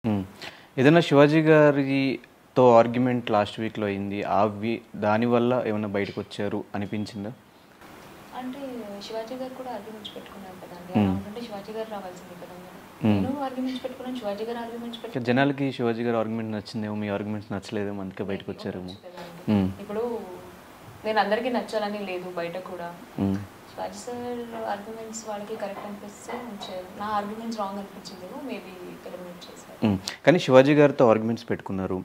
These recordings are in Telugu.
హ్మ్. ఏదైనా శివాజీ గారితో ఆర్గ్యుమెంట్ లాస్ట్ వీక్‌లో అయింది. దానివల్ల ఏమన్నా బయటకొచ్చారు అనిపించిందా? అంటే శివాజీ గారు కూడా ఆర్గ్యుమెంట్స్ పెట్టుకున్నారు కదండీ. అలా హ్మ్. ఉంటుంటే శివాజీ గారు రావాల్సిందే కదా! హ్మ్. నేను ఆర్గ్యుమెంట్స్ పెట్టుకున్నాను. శివాజీ గారు ఆర్గ్యుమెంట్స్ పెట్టుకున్నారు. జనాలకి శివాజీ గారి ఆర్గ్యుమెంట్ నచ్చిందేమో, మీ ఆర్గ్యుమెంట్స్ నచ్చలేదేమో అందుకే మేబీ బయటకొచ్చారేమో. ఉండొచ్చు కదండీ. హ్మ్. ఇప్పుడు నేను అందరికీ నచ్చాలని లేదు బయట కూడా. హ్మ్. శివాజీ సార్ ఆర్గ్యుమెంట్స్ వాళ్ళకి కరెక్ట్ అనిపిస్తే ఉంచారు. నా ఆర్గ్యుమెంట్స్ రాంగ్ అనిపించిందేమో మేబీ ఎలిమినేట్ చేశారు. హ్మ్. కానీ శివాజీ గారితో ఆర్గ్యుమెంట్స్ పెట్టుకున్నారు.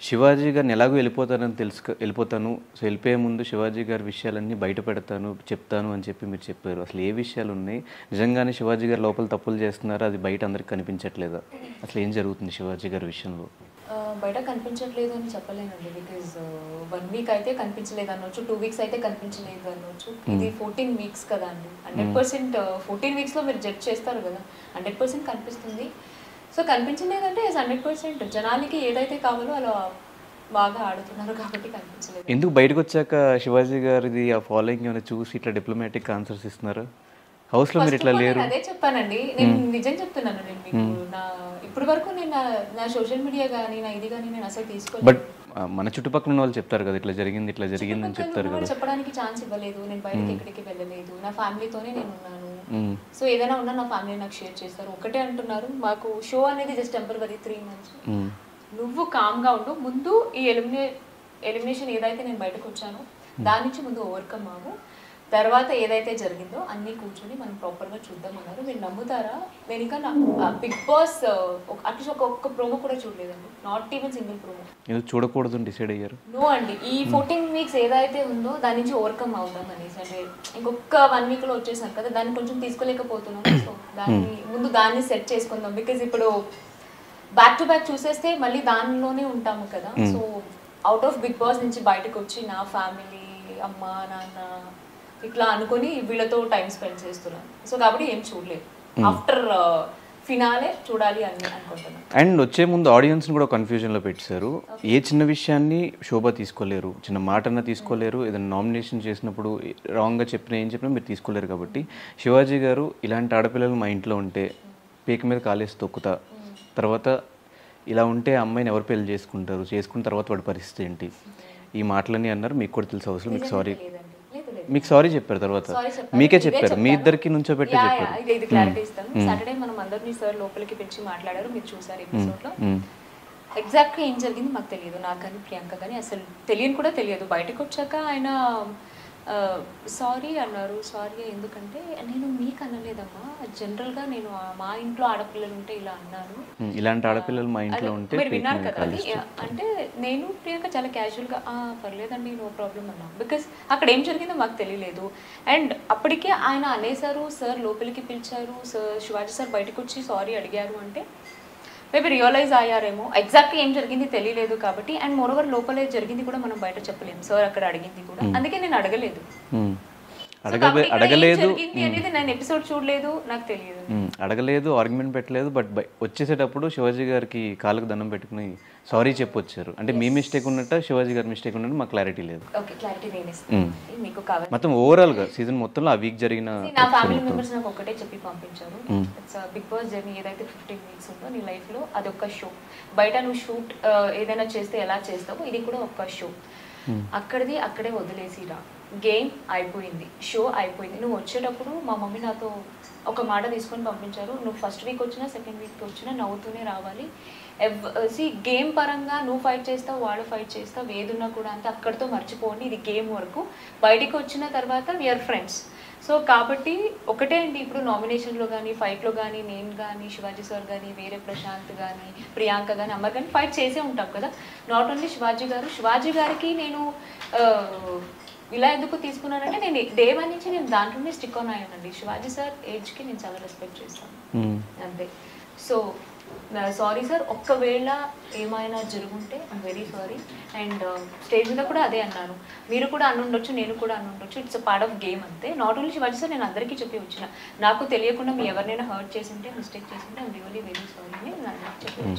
శివాజీ గారిని ఎలాగో వెళ్ళిపోతానని వెళ్ళిపోతాను. సో, వెళ్ళిపోయే ముందు శివాజీ గారి విషయాలన్నీ బయట పెడతాను, చెప్తాను అని చెప్పి మీరు చెప్పారు. అసలు ఏ విషయాలున్నాయి? నిజంగానే శివాజీ గారు లోపల తప్పులు చేస్తున్నారా? అది బయట అందరికి కనిపించట్లేదా? అసలు ఏం జరుగుతుంది శివాజీ గారి విషయంలో? బయట కనిపించట్లేదు అని చెప్పలేనండి. బికాజ్ 1 వీక్ అయితే కనిపించలేదు అనొచ్చు, 2 వీక్స్ అయితే కనిపించలేదు అనొచ్చు. ఇది 14 వీక్స్ కదా అండి. 100% 14 వీక్స్లో మీరు జడ్జ్ చేస్తారు కదా, 100% కనిపిస్తుంది. సో కనిపించలేదంటే 100% జనాలకి ఏదైతే కావాలో అలా బాగా ఆడుతున్నారు కాబట్టి కనిపించలేదు. ఎందుకు బయటకు వచ్చాక శివాజీ గారిది ఆ ఫాలోయింగ్ ఏమైనా చూసి ఇట్లా డిప్లొమాటిక్ ఆన్సర్స్ ఇస్తున్నారు? హౌస్లో మీరు ఇట్లా లేరు. అదే చెప్పానండి. నేను నిజం చెప్తున్నాను. నేను మీకు నా ఇప్పటి వరకు నేను నా సోషల్ మీడియా కానీ నా ఇది కానీ నేను అసలు తీసుకోలేదు. బట్ మన చుట్టుపక్కల ఉన్న వాళ్ళు చెప్తారు కదా, ఇట్లా జరిగింది అని చెప్తారు కదా. చెప్పడానికి ఛాన్స్ ఇవ్వలేదు. నేను బయటకి ఎక్కడికి వెళ్ళలేదు. నా ఫ్యామిలీతోనే నేను ఉన్నాను. సో ఏదైనా ఉన్నా నా ఫ్యామిలీ నాకు షేర్ చేస్తారు. ఒకటే అంటున్నారు, మాకు షో అనేది జస్ట్ టెంపరరీ 3 months. నువ్వు కామ్గా ఉండు. ముందు ఈ ఎలిమినేషన్ ఏదైతే నేను బయటకు వచ్చానో దాని నుంచి ముందు ఓవర్కమ్ అవ్వు. తర్వాత ఏదైతే జరిగిందో అన్నీ కూర్చొని మనం ప్రాపర్గా చూద్దామన్నారు. మీరు నమ్ముతారా, నేను ఇంకా బిగ్ బాస్ అట్లీస్ట్ ఒక్క ప్రోమో కూడా చూడలేదండి. Not even single promo. ఎందుకు చూడకూడదు డిసైడ్ అయ్యారు? నో అండి, ఈ 14 వీక్స్ ఏదైతే ఉందో దాని నుంచి ఓవర్కమ్ అవుదాం అనేసి. అంటే ఇంకొక 1 వీక్లో వచ్చేసాను కదా, దాన్ని కొంచెం తీసుకోలేకపోతున్నాం. సో దాన్ని సెట్ చేసుకుందాం. బికాజ్ ఇప్పుడు బ్యాక్ టు బ్యాక్ చూసేస్తే మళ్ళీ దానిలోనే ఉంటాము కదా. So out of Bigg Boss నుంచి బయటకు వచ్చి నా ఫ్యామిలీ, అమ్మ నాన్న ఇట్లా అనుకుని వీళ్ళతో టైం స్పెండ్ చేస్తున్నాను. సో కాబట్టి ఏం చూడలేదు. ఆఫ్టర్ ఫినాలే చూడాలి అని అనుకుంటున్నాను. అండ్ వచ్చే ముందు ఆడియన్స్ని కూడా కన్ఫ్యూజన్లో పెట్టారు. ఏ చిన్న విషయాన్ని శోభ తీసుకోలేరు, చిన్న మాటన్నా తీసుకోలేరు. ఏదైనా నామినేషన్ చేసినప్పుడు రాంగ్గా ఏం చెప్పినా మీరు తీసుకోలేరు. కాబట్టి శివాజీ గారు ఇలాంటి ఆడపిల్లలు మా ఇంట్లో ఉంటే పీక మీద కాలేసి తొక్కుతా, తర్వాత ఇలా ఉంటే అమ్మాయిని ఎవరు పెళ్లి చేసుకుంటారు, చేసుకున్న తర్వాత వాడి పరిస్థితి ఏంటి, ఈ మాటలన్నీ అన్నారు. మీకు కూడా తెలుసు అవసరం. మీకు సారీ చెప్పారు, తర్వాత మీకే చెప్పారు, మీ ఇద్దరికి నుంచో పెట్టి చెప్పారు. ఇది క్లారిటీ ఇస్తాను. సాటర్డే మనం అందరినీ సార్ లోపలికి పిలిచి మాట్లాడారు. మీరు చూసారు ఎపిసోడ్లో. ఎగ్జాక్ట్గా ఏం జరిగింది మాకు తెలియదు. నాకు కానీ ప్రియాంక కానీ అసలు కూడా తెలియదు. బయటకు వచ్చాక ఆయన సారీ అన్నారు. సారీ ఎందుకంటే నేను మీకు అనలేదమ్మా, జనరల్గా నేను మా ఇంట్లో ఆడపిల్లలు ఉంటే ఇలా అన్నాను. ఇలాంటి ఆడపిల్లలు మా ఇంట్లో ఉంటే మీరు విన్నారు కదా అది. అంటే నేను ప్రియాంక చాలా క్యాజువల్గా పర్లేదండి, నో ప్రాబ్లం అన్నాం. బికాస్ అక్కడ ఏం జరిగిందో మాకు తెలియలేదు. అండ్ అప్పటికే ఆయన అనేసారు, సార్ లోపలికి పిలిచారు, సార్ శివాజీ సార్ బయటకు వచ్చి సారీ అడిగారు అంటే మేబీ రియలైజ్ అయ్యారేమో. ఎగ్జాక్ట్గా ఏం జరిగింది తెలియలేదు కాబట్టి. అండ్ మోరోవర్ లోపలే జరిగింది కూడా మనం బయట చెప్పలేము. సార్ అక్కడ అడిగింది కూడా, అందుకే నేను అడగలేదు. అనేది నేను ఎపిసోడ్ చూడలేదు, నాకు తెలియదు. అడగలేదు, ఆర్గ్యుమెంట్ పెట్టలేదు. బట్ వచ్చేసేటప్పుడు శివాజీ గారికి కాళ్ళకు దండం పెట్టుకుని సారీ చెప్పొచ్చారు. అంటే మీ మిస్టేక్ ఉన్నట్ట, శివాజీ గారి మిస్టేక్ ఉన్నట్టు మాకు క్లారిటీ లేదు. ఓకే, క్లారిటీ నేను ఇస్తాను. మీకు కావాలి మొత్తం ఓవరాల్గా సీజన్ మొత్తంలో ఆ వీక్ జరిగిన నా ఫ్యామిలీ మెంబర్స్ నాకు ఒకటే చెప్పి పంపించారు. ఇట్స్ బిగ్ బాస్ జర్నీ ఏదైతే 15 వీక్స్ ఉందో నీ లైఫ్లో అదొక షో. బయట నువ్వు షూట్ ఏదైనా చేస్తే ఎలా చేస్తావో ఇది కూడా ఒక షో. అక్కడిది అక్కడే వదిలేసిరా. గేమ్ అయిపోయింది, షో అయిపోయింది. నువ్వు వచ్చేటప్పుడు మా మమ్మీ నాతో ఒక మాట తీసుకొని పంపించారు, నువ్వు ఫస్ట్ వీక్ వచ్చినా సెకండ్ వీక్ వచ్చినా నవ్వుతూనే రావాలి. గేమ్ పరంగా నువ్వు ఫైట్ చేస్తావు, వాడు ఫైట్ చేస్తావు, ఏదున్నా కూడా అంతే అక్కడితో మర్చిపోండి. ఇది గేమ్ వరకు. బయటికి వచ్చిన తర్వాత వీఆర్ ఫ్రెండ్స్. సో కాబట్టి ఒకటే అండి, ఇప్పుడు నామినేషన్లో కానీ ఫైట్లో కానీ నేను కానీ శివాజీ సార్ కానీ వేరే ప్రశాంత్ కానీ ప్రియాంక కానీ అమ్మ కానీ ఫైట్ చేసే ఉంటాం కదా. నాట్ ఓన్లీ శివాజీ గారికి నేను ఇలా ఎందుకు తీసుకున్నానంటే నేను డే 1 నుంచి నేను దాంట్లోనే స్టిక్ ఆన్ అయ్యానండి. శివాజీ సార్ ఏజ్కి నేను చాలా రెస్పెక్ట్ చేస్తాను, అంతే. సో సారీ సార్, ఒక్కవేళ ఏమైనా జరుగుంటే I'm very sorry. And stage మీద కూడా అదే అన్నాను, మీరు కూడా అనుండొచ్చు, నేను కూడా అనుండొచ్చు. It's a part of game అంతే. నాట్ ఓన్లీ శివాజీ సార్, నేను అందరికీ చెప్పి వచ్చిన, నాకు తెలియకుండా మీ ఎవరినైనా హర్ట్ చేసింటే, మిస్టేక్ చేసింటే ఐమ్ రియల్లీ వెరీ సారీ అని నేను అందరికీ చెప్పి